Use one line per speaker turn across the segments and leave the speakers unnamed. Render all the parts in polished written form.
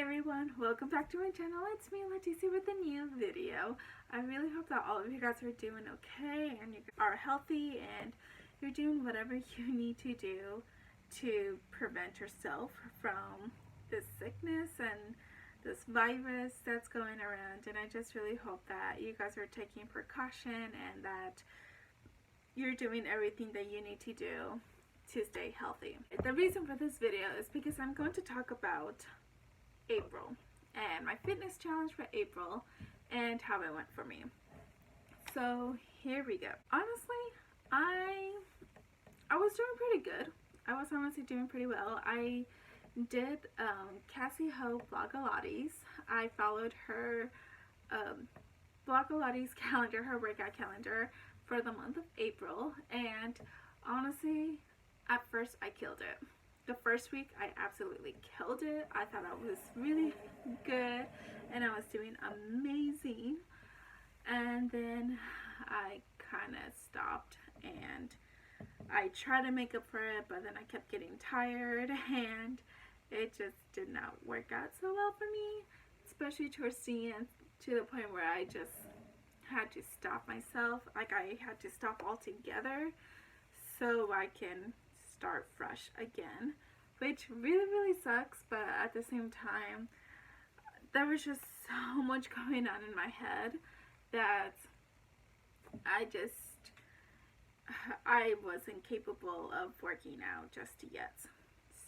everyone, welcome back to my channel. It's me, Leticia, with a new video. I really hope that all of you guys are doing okay and you are healthy and you're doing whatever you need to do to prevent yourself from this sickness and this virus that's going around. And I just really hope that you guys are taking precaution and that you're doing everything that you need to do to stay healthy. The reason for this video is because I'm going to talk about April and my fitness challenge for April and how it went for me. So here we go. Honestly, I was doing pretty good. I was honestly doing pretty well. I did Cassie Ho Blogilates. I followed her Blogilates calendar, her workout calendar for the month of April, and honestly, at first I killed it. The first week I absolutely killed it. I thought I was really good and I was doing amazing, and then I kind of stopped and I tried to make up for it, but then I kept getting tired and it just did not work out so well for me, especially towards the end, to the point where I just had to stop myself. Like, I had to stop altogether so I can start fresh again, which really sucks. But at the same time, there was just so much going on in my head that I wasn't capable of working out just yet.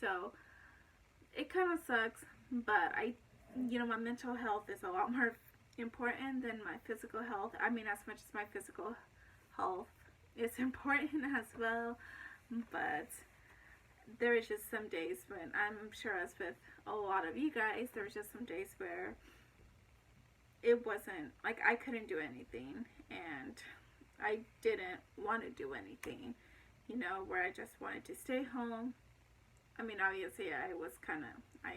So it kind of sucks, but my mental health is a lot more important than my physical health. I mean, as much as my physical health is important as well, but there is just some days when, I'm sure as with a lot of you guys, there was just some days where it wasn't, like, I couldn't do anything and I didn't want to do anything, where I just wanted to stay home. I mean, obviously I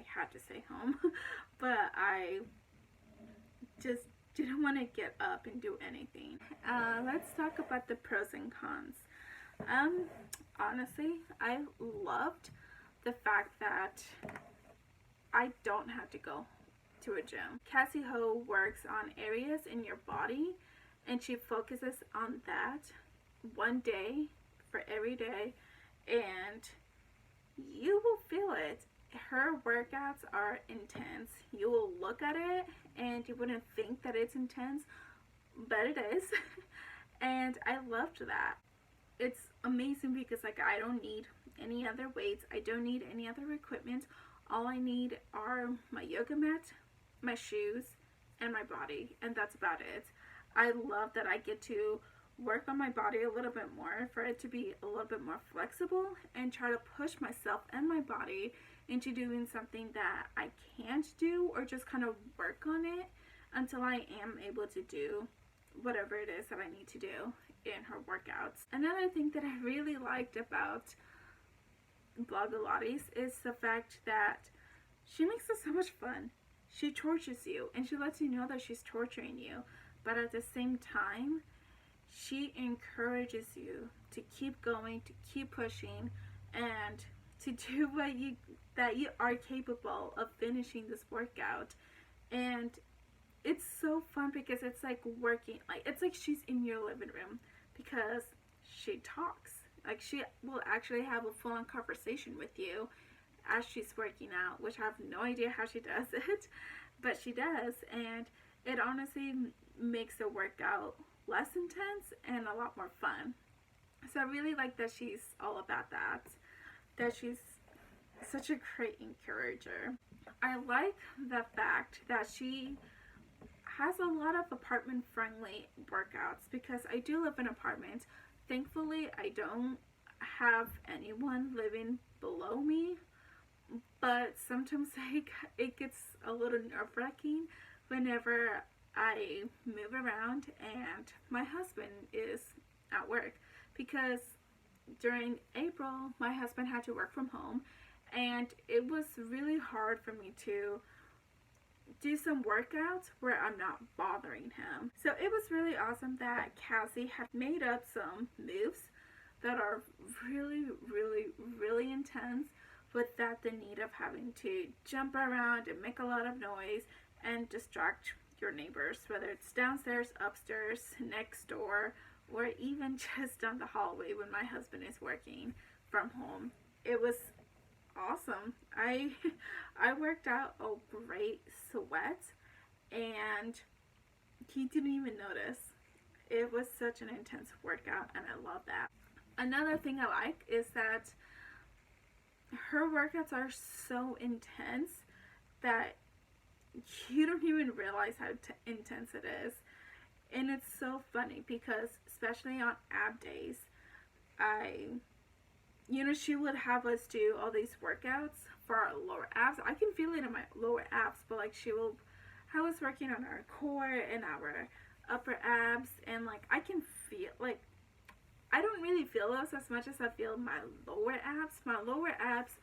had to stay home, but I just didn't want to get up and do anything. Let's talk about the pros and cons. Honestly, I loved the fact that I don't have to go to a gym. Cassie Ho works on areas in your body and she focuses on that one day for every day, and you will feel it. Her workouts are intense. You will look at it and you wouldn't think that it's intense, but it is. And I loved that. It's amazing because, like, I don't need any other weights. I don't need any other equipment. All I need are my yoga mat, my shoes, and my body, and that's about it. I love that I get to work on my body a little bit more, for it to be a little bit more flexible, and try to push myself and my body into doing something that I can't do, or just kind of work on it until I am able to do whatever it is that I need to do in her workouts. Another thing that I really liked about Blogilates is the fact that she makes it so much fun. She tortures you and she lets you know that she's torturing you, but at the same time she encourages you to keep going, to keep pushing, and to do that you are capable of finishing this workout. And it's so fun because it's like working, like, it's like she's in your living room, because she talks. Like, she will actually have a full-on conversation with you as she's working out, which I have no idea how she does it, but she does, and it honestly makes the workout less intense and a lot more fun. So I really like that she's all about that she's such a great encourager. I like the fact that she has a lot of apartment friendly workouts, because I do live in an apartment. Thankfully, I don't have anyone living below me, but sometimes it gets a little nerve-wracking whenever I move around and my husband is at work, because during April my husband had to work from home and it was really hard for me to do some workouts where I'm not bothering him. So it was really awesome that Cassie had made up some moves that are really intense, without the need of having to jump around and make a lot of noise and distract your neighbors, whether it's downstairs, upstairs, next door, or even just down the hallway when my husband is working from home. It was awesome. I worked out a great sweat, and he didn't even notice. It was such an intense workout, and I love that. Another thing I like is that her workouts are so intense that you don't even realize how intense it is. And it's so funny because, especially on ab days, she would have us do all these workouts for our lower abs. I can feel it in my lower abs, but like she will have us working on our core and our upper abs, and like I can feel, like, I don't really feel those as much as I feel my lower abs. My lower abs,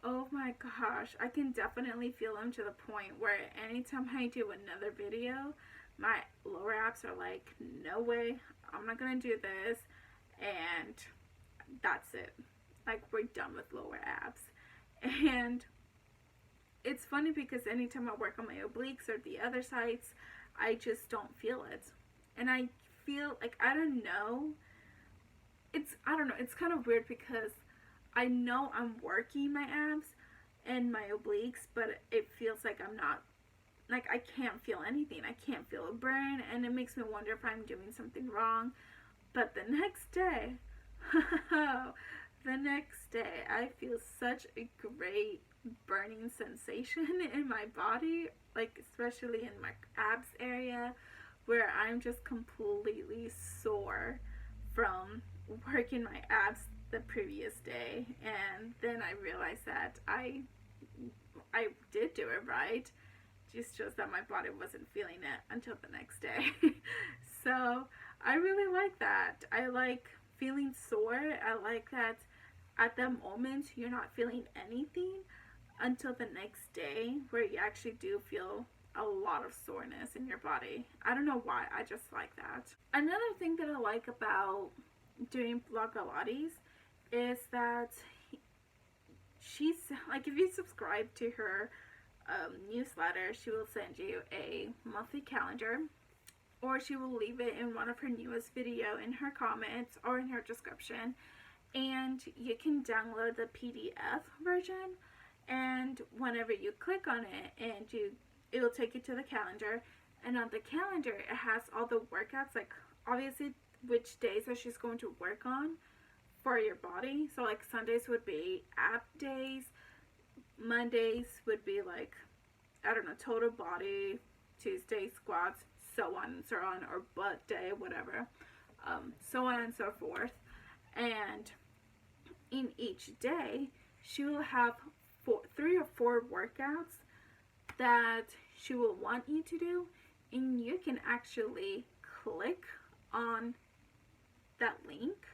oh my gosh, I can definitely feel them to the point where anytime I do another video, my lower abs are like, no way, I'm not gonna do this, and that's it. Like, we're done with lower abs. And it's funny because anytime I work on my obliques or the other sides, I just don't feel it. And I feel like, I don't know, it's kind of weird because I know I'm working my abs and my obliques, but it feels like I'm not, like I can't feel anything. I can't feel a burn, and it makes me wonder if I'm doing something wrong. But the next day, I feel such a great burning sensation in my body, like especially in my abs area, where I'm just completely sore from working my abs the previous day. And then I realized that I did do it right. It's just that my body wasn't feeling it until the next day. So I really like that. I like feeling sore. I like that at the moment you're not feeling anything until the next day, where you actually do feel a lot of soreness in your body. I don't know why, I just like that. Another thing that I like about doing Blogilates is that she's like, if you subscribe to her newsletter, she will send you a monthly calendar, or she will leave it in one of her newest video in her comments or in her description, and you can download the PDF version, and whenever you click on it, and it'll take you to the calendar, and on the calendar it has all the workouts, like obviously which days that she's going to work on for your body. So like Sundays would be ab days, Mondays would be like, I don't know, total body, Tuesday squats, so on and so on, or butt day, whatever, so on and so forth. And in each day she will have 3 or 4 workouts that she will want you to do, and you can actually click on that link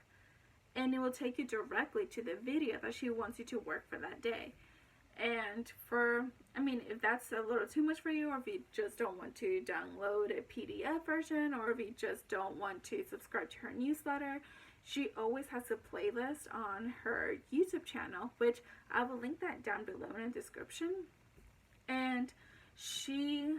and it will take you directly to the video that she wants you to work for that day. And if that's a little too much for you, or if you just don't want to download a PDF version, or if you just don't want to subscribe to her newsletter, she always has a playlist on her YouTube channel, which I will link that down below in the description. And she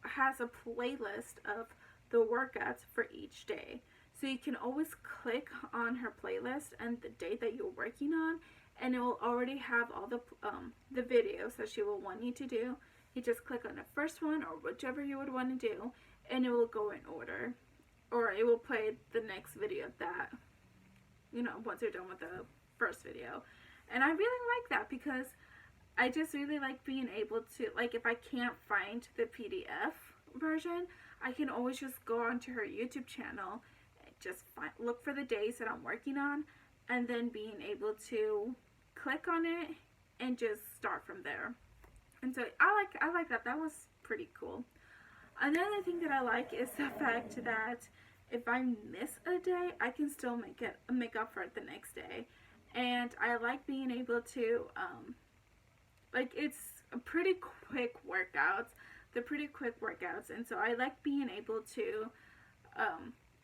has a playlist of the workouts for each day. So you can always click on her playlist and the day that you're working on, and it will already have all the videos that she will want you to do. You just click on the first one, or whichever you would want to do, and it will go in order. Or it will play the next video that, once you're done with the first video. And I really like that because I just really like being able to, like, if I can't find the PDF version, I can always just go onto her YouTube channel, just look for the days that I'm working on, and then being able to click on it and just start from there. And so I like that. That was pretty cool. Another thing that I like is the fact that if I miss a day, I can still make up for it the next day. And I like being able to it's a pretty quick workouts. They're pretty quick workouts, and so I like being able to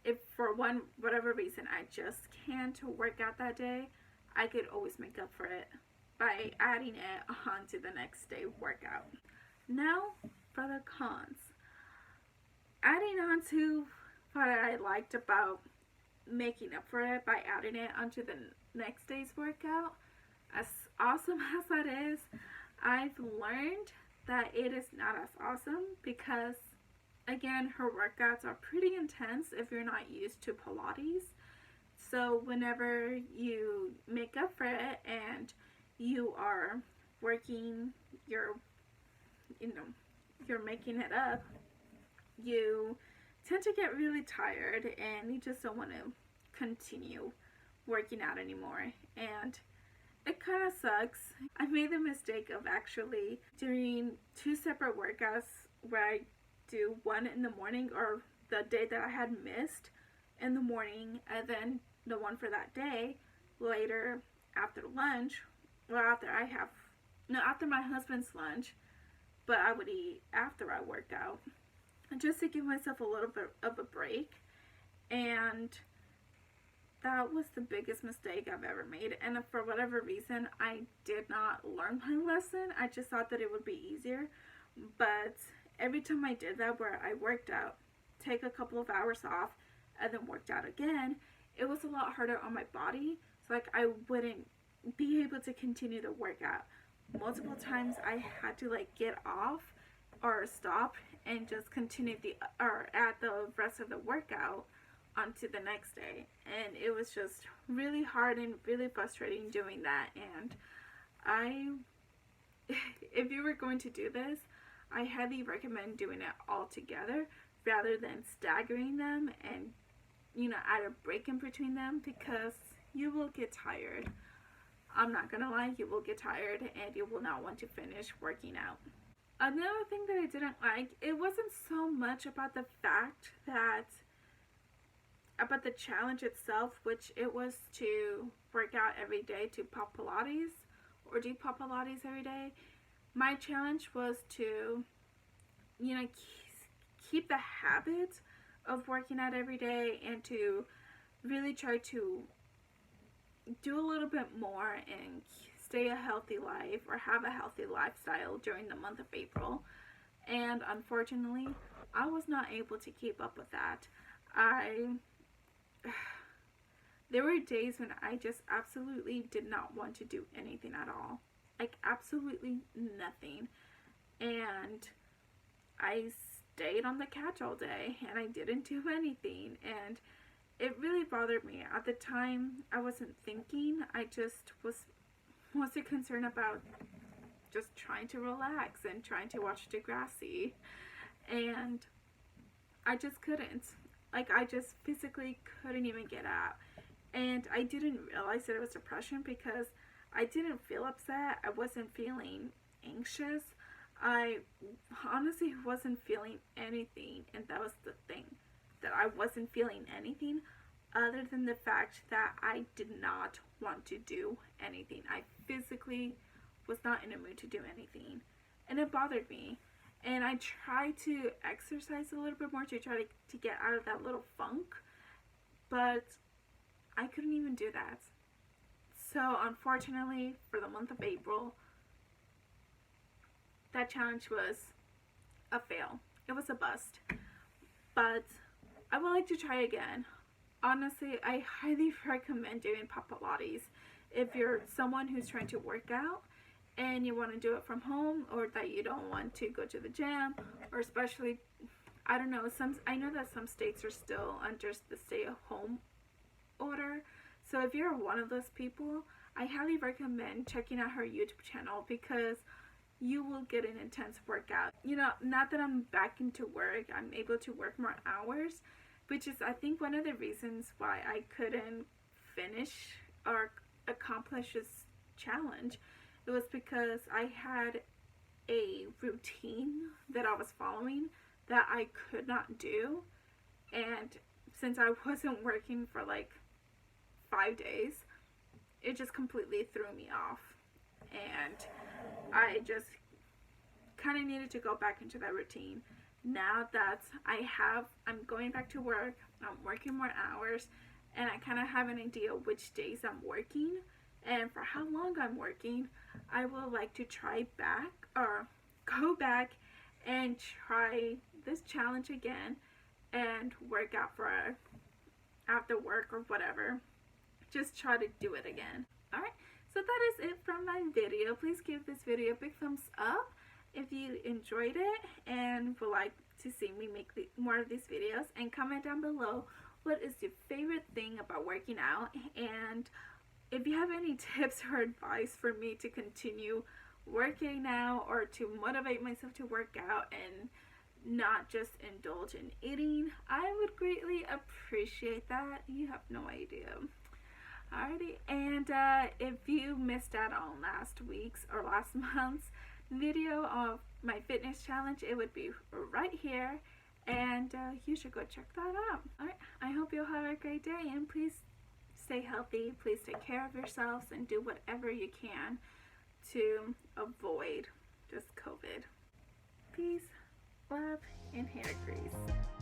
if for whatever reason I just can't work out that day, I could always make up for it by adding it onto the next day workout. Now for the cons. Adding on to what I liked about making up for it by adding it onto the next day's workout, as awesome as that is, I've learned that it is not as awesome because, again, her workouts are pretty intense if you're not used to Pilates. So whenever you make up for it and you are working your, you're making it up, you tend to get really tired and you just don't want to continue working out anymore. And it kind of sucks. I made the mistake of actually doing 2 separate workouts where I do one in the morning, or the day that I had missed in the morning, and then the one for that day later after lunch. Well, after my husband's lunch, but I would eat after I worked out, just to give myself a little bit of a break. And that was the biggest mistake I've ever made. And for whatever reason, I did not learn my lesson. I just thought that it would be easier. But every time I did that, where I worked out, take a couple of hours off, and then worked out again, it was a lot harder on my body. So like I wouldn't be able to continue the workout. Multiple times I had to like get off or stop and just continue add the rest of the workout onto the next day. And it was just really hard and really frustrating doing that. And if you were going to do this, I highly recommend doing it all together rather than staggering them and add a break in between them, because you will get tired. I'm not gonna lie, you will get tired and you will not want to finish working out. Another thing that I didn't like, it wasn't so much about the fact that about the challenge itself, which it was to work out every day to pop Pilates or do pop Pilates every day. My challenge was to keep the habit of working out every day and to really try to do a little bit more and stay a healthy life or have a healthy lifestyle during the month of April. And unfortunately, I was not able to keep up with that. There were days when I just absolutely did not want to do anything at all. Like absolutely nothing. And I stayed on the couch all day and I didn't do anything, and it really bothered me. At the time, I wasn't thinking. I just was mostly concerned about just trying to relax and trying to watch Degrassi, and I just couldn't. Like, I just physically couldn't even get out. And I didn't realize that it was depression because I didn't feel upset. I wasn't feeling anxious. I honestly wasn't feeling anything, and that was the thing, that I wasn't feeling anything other than the fact that I did not want to do anything. I physically was not in a mood to do anything, and it bothered me. And I tried to exercise a little bit more to try to get out of that little funk, but I couldn't even do that. So unfortunately, for the month of April, that challenge was a fail. It was a bust. But I would like to try again. Honestly, I highly recommend doing Pilates if you're someone who's trying to work out and you want to do it from home, or that you don't want to go to the gym, or especially, I don't know, I know that some states are still under the stay-at-home order. So if you're one of those people, I highly recommend checking out her YouTube channel, because you will get an intense workout. Not that I'm back into work, I'm able to work more hours, which is, I think, one of the reasons why I couldn't finish or accomplish this challenge. It was because I had a routine that I was following that I could not do, and since I wasn't working for like 5 days, it just completely threw me off, and I just kind of needed to go back into that routine. Now that I'm going back to work, I'm working more hours, and I kind of have an idea which days I'm working and for how long I'm working, I will like to try back or go back and try this challenge again and work out for after work or whatever. Just try to do it again. Alright, so that is it from my video. Please give this video a big thumbs up if you enjoyed it and would like to see me make more of these videos, and comment down below what is your favorite thing about working out, and if you have any tips or advice for me to continue working out or to motivate myself to work out and not just indulge in eating, I would greatly appreciate that. You have no idea. Alrighty, and if you missed out on last week's or last month's video of my fitness challenge, it would be right here, and you should go check that out. Alright, I hope you'll have a great day, and please stay healthy. Please take care of yourselves and do whatever you can to avoid just COVID. Peace, love, and hair grease.